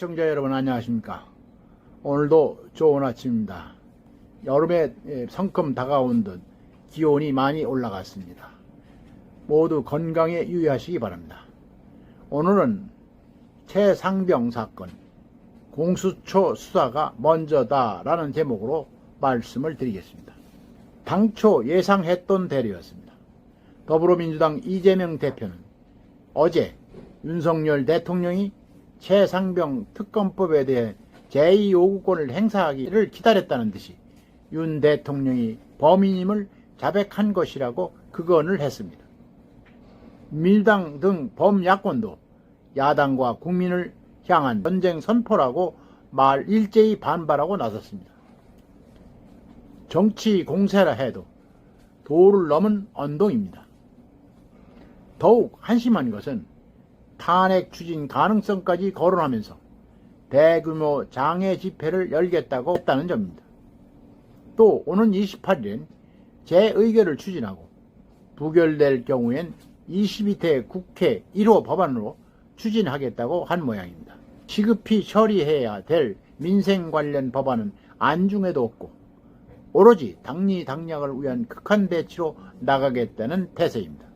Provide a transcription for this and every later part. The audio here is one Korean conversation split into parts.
시청자 여러분 안녕하십니까. 오늘도 좋은 아침입니다. 여름에 성큼 다가온 듯 기온이 많이 올라갔습니다. 모두 건강에 유의하시기 바랍니다. 오늘은 최상병 사건 공수처 수사가 먼저다 라는 제목으로 말씀을 드리겠습니다. 당초 예상했던 대로였습니다. 더불어민주당 이재명 대표는 어제 윤석열 대통령이 최상병 특검법에 대해 제2요구권을 행사하기를 기다렸다는 듯이 윤 대통령이 범인임을 자백한 것이라고 극언을 했습니다. 민주당 등 범야권도 야당과 국민을 향한 전쟁 선포라고 일제히 반발하고 나섰습니다. 정치 공세라 해도 도를 넘은 언동입니다. 더욱 한심한 것은 탄핵 추진 가능성까지 거론하면서 대규모 장외 집회를 열겠다고 했다는 점입니다. 또 오는 28일엔 재의결을 추진하고 부결될 경우엔 22대 국회 1호 법안으로 추진하겠다고 한 모양입니다. 시급히 처리해야 될 민생 관련 법안은 안중에도 없고 오로지 당리당략을 위한 극한 배치로 나가겠다는 태세입니다.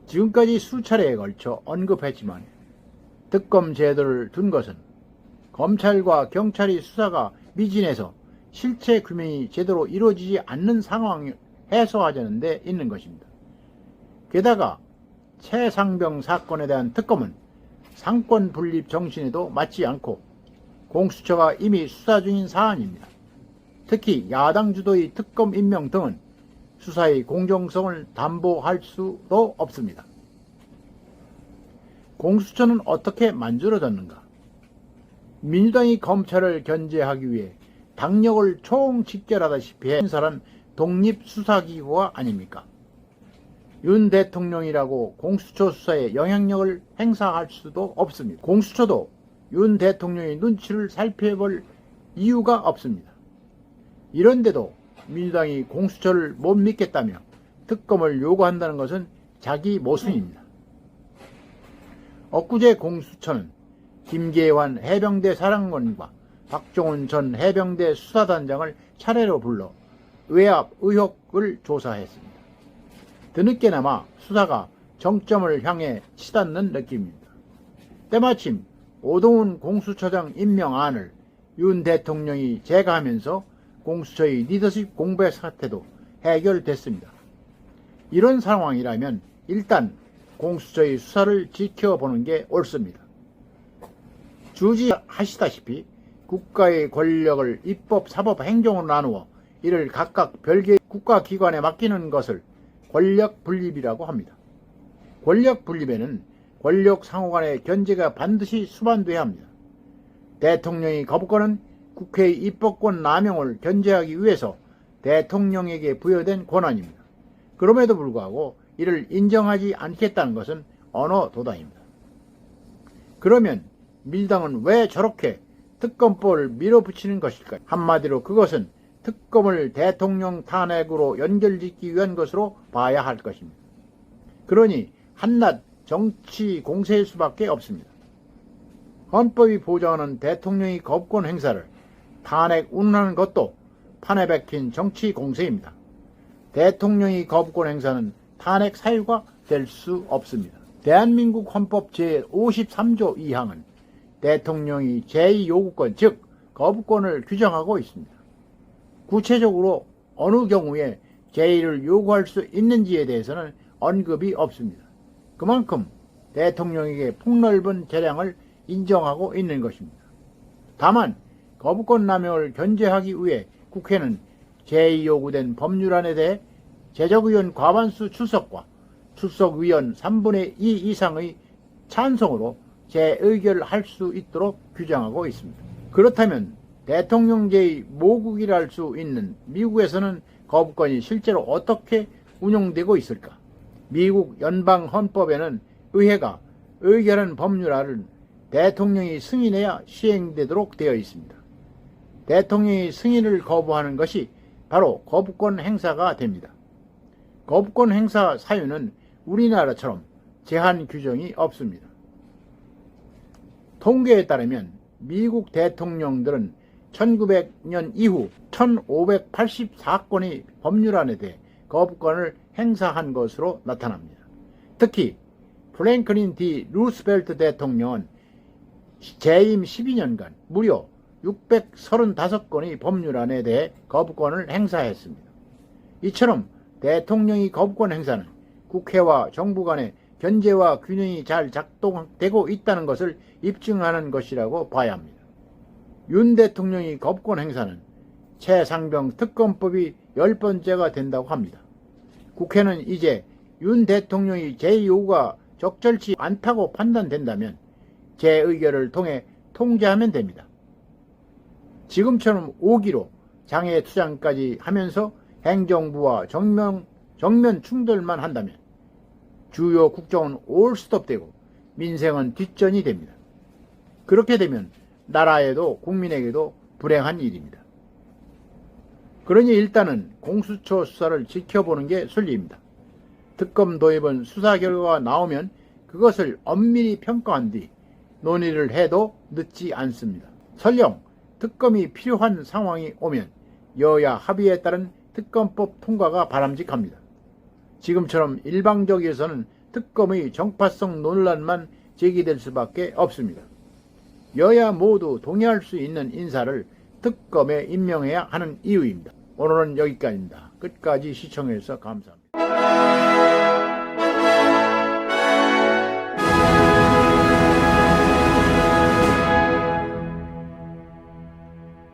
지금까지 수차례에 걸쳐 언급했지만 특검 제도를 둔 것은 검찰과 경찰이 수사가 미진해서 실체 규명이 제대로 이루어지지 않는 상황을 해소하자는 데 있는 것입니다. 게다가 최상병 사건에 대한 특검은 상권 분립 정신에도 맞지 않고 공수처가 이미 수사 중인 사안입니다. 특히 야당 주도의 특검 임명 등은 수사의 공정성을 담보할 수도 없습니다. 공수처는 어떻게 만들어졌는가? 민주당이 검찰을 견제하기 위해 당력을 총집결하다시피 행사한 독립수사기구가 아닙니까? 윤 대통령이라고 공수처 수사에 영향력을 행사할 수도 없습니다. 공수처도 윤 대통령의 눈치를 살펴볼 이유가 없습니다. 이런데도 민주당이 공수처를 못 믿겠다며 특검을 요구한다는 것은 자기 모순입니다. 엊그제 공수처는 김계환 해병대 사령관과 박종훈 전 해병대 수사단장을 차례로 불러 외압 의혹을 조사했습니다. 뒤늦게나마 수사가 정점을 향해 치닫는 느낌입니다. 때마침 오동훈 공수처장 임명안을 윤 대통령이 제거하면서 공수처의 리더십 공백 사태도 해결됐습니다. 이런 상황이라면 일단 공수처의 수사를 지켜보는 게 옳습니다. 주지하시다시피 국가의 권력을 입법, 사법, 행정으로 나누어 이를 각각 별개의 국가기관에 맡기는 것을 권력 분립이라고 합니다. 권력 분립에는 권력 상호 간의 견제가 반드시 수반돼야 합니다. 대통령의 거부권은 국회의 입법권 남용을 견제하기 위해서 대통령에게 부여된 권한입니다. 그럼에도 불구하고 이를 인정하지 않겠다는 것은 언어도단입니다. 그러면 민주당은 왜 저렇게 특검법을 밀어붙이는 것일까요? 한마디로 그것은 특검을 대통령 탄핵으로 연결짓기 위한 것으로 봐야 할 것입니다. 그러니 한낱 정치 공세일 수밖에 없습니다. 헌법이 보장하는 대통령의 거부권 행사를 탄핵 운운하는 것도 판에 박힌 정치 공세입니다. 대통령의 거부권 행사는 탄핵 사유가 될 수 없습니다. 대한민국 헌법 제53조 2항은 대통령이 제2요구권 즉 거부권을 규정하고 있습니다. 구체적으로 어느 경우에 제2를 요구할 수 있는지에 대해서는 언급이 없습니다. 그만큼 대통령에게 폭넓은 재량을 인정하고 있는 것입니다. 다만 거부권 남용을 견제하기 위해 국회는 제2요구된 법률안에 대해 제적의원 과반수 출석과 출석의원 3분의 2 이상의 찬성으로 재의결할 수 있도록 규정하고 있습니다. 그렇다면 대통령제의 모국이라 할 수 있는 미국에서는 거부권이 실제로 어떻게 운용되고 있을까? 미국 연방헌법에는 의회가 의결한 법률안을 대통령이 승인해야 시행되도록 되어 있습니다. 대통령이 승인을 거부하는 것이 바로 거부권 행사가 됩니다. 거부권 행사 사유는 우리나라처럼 제한 규정이 없습니다. 통계에 따르면 미국 대통령들은 1900년 이후 1584건의 법률안에 대해 거부권을 행사한 것으로 나타납니다. 특히 프랭클린 D. 루스벨트 대통령은 재임 12년간 무려 635건의 법률안에 대해 거부권을 행사했습니다. 이처럼 대통령의 거부권 행사는 국회와 정부 간의 견제와 균형이 잘 작동되고 있다는 것을 입증하는 것이라고 봐야 합니다. 윤 대통령의 거부권 행사는 최상병 특검법이 10번째가 된다고 합니다. 국회는 이제 윤 대통령의 제2호가 적절치 않다고 판단된다면 재의결을 통해 통제하면 됩니다. 지금처럼 5기로 장애 투쟁까지 하면서 행정부와 정면 충돌만 한다면 주요 국정은 올스톱되고 민생은 뒷전이 됩니다. 그렇게 되면 나라에도 국민에게도 불행한 일입니다. 그러니 일단은 공수처 수사를 지켜보는 게 순리입니다. 특검 도입은 수사 결과가 나오면 그것을 엄밀히 평가한 뒤 논의를 해도 늦지 않습니다. 설령 특검이 필요한 상황이 오면 여야 합의에 따른 특검법 통과가 바람직합니다. 지금처럼 일방적이어서는 특검의 정파성 논란만 제기될 수밖에 없습니다. 여야 모두 동의할 수 있는 인사를 특검에 임명해야 하는 이유입니다. 오늘은 여기까지입니다. 끝까지 시청해주셔서 감사합니다.